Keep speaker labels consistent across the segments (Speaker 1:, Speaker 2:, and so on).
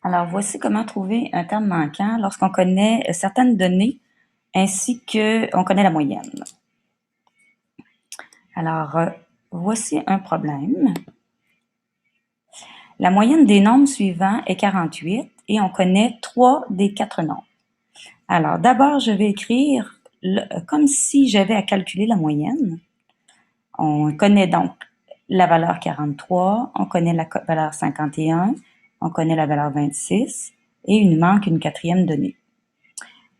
Speaker 1: Alors, voici comment trouver un terme manquant lorsqu'on connaît certaines données ainsi qu'on connaît la moyenne. Alors, voici un problème. La moyenne des nombres suivants est 48 et on connaît 3 des 4 nombres. Alors, d'abord, je vais écrire comme si j'avais à calculer la moyenne. On connaît donc la valeur 43, on connaît la valeur 51, on connaît la valeur 26 et il nous manque une quatrième donnée.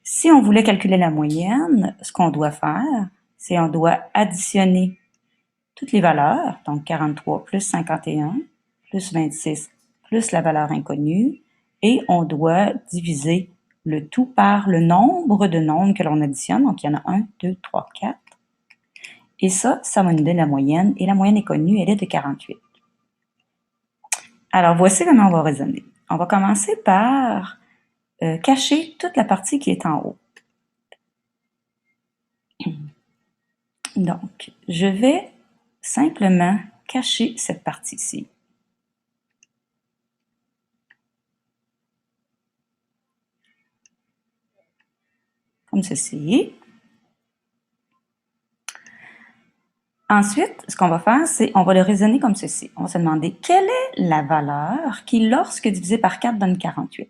Speaker 1: Si on voulait calculer la moyenne, ce qu'on doit faire, c'est on doit additionner toutes les valeurs, donc 43 plus 51 plus 26 plus la valeur inconnue, et on doit diviser le tout par le nombre de nombres que l'on additionne. Donc, il y en a 1, 2, 3, 4. Et ça va nous donner la moyenne, et la moyenne est connue, elle est de 48. Alors, voici comment on va raisonner. On va commencer par cacher toute la partie qui est en haut. Donc, je vais simplement cacher cette partie-ci. Comme ceci. Ensuite, ce qu'on va faire, c'est on va le raisonner comme ceci. On va se demander quelle est la valeur qui, lorsque divisé par 4, donne 48.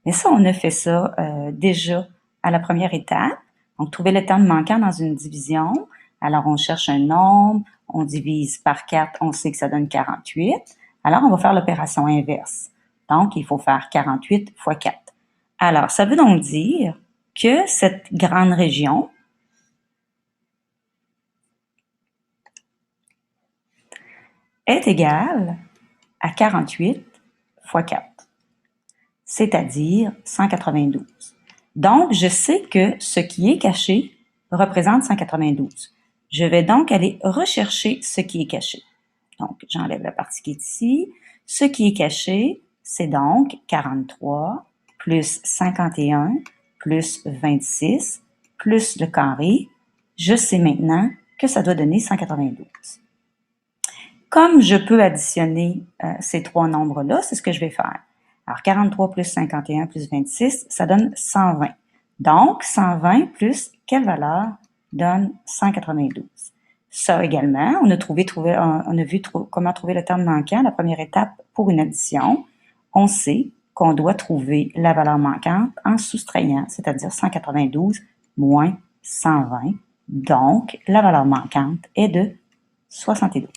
Speaker 1: Mais ça, on a fait ça déjà à la première étape. Donc, trouver le terme manquant dans une division. Alors, on cherche un nombre, on divise par 4, on sait que ça donne 48. Alors, on va faire l'opération inverse. Donc, il faut faire 48 fois 4. Alors, ça veut donc dire que cette grande région est égale à 48 fois 4, c'est-à-dire 192. Donc, je sais que ce qui est caché représente 192. Je vais donc aller rechercher ce qui est caché. Donc, j'enlève la partie qui est ici. Ce qui est caché, c'est donc 43 plus 51 plus 26 plus le carré. Je sais maintenant que ça doit donner 192. Comme je peux additionner ces trois nombres-là, c'est ce que je vais faire. Alors, 43 plus 51 plus 26, ça donne 120. Donc, 120 plus quelle valeur donne 192? Ça également, on a vu comment trouver le terme manquant. La première étape pour une addition, on sait qu'on doit trouver la valeur manquante en soustrayant, c'est-à-dire 192 moins 120. Donc, la valeur manquante est de 72.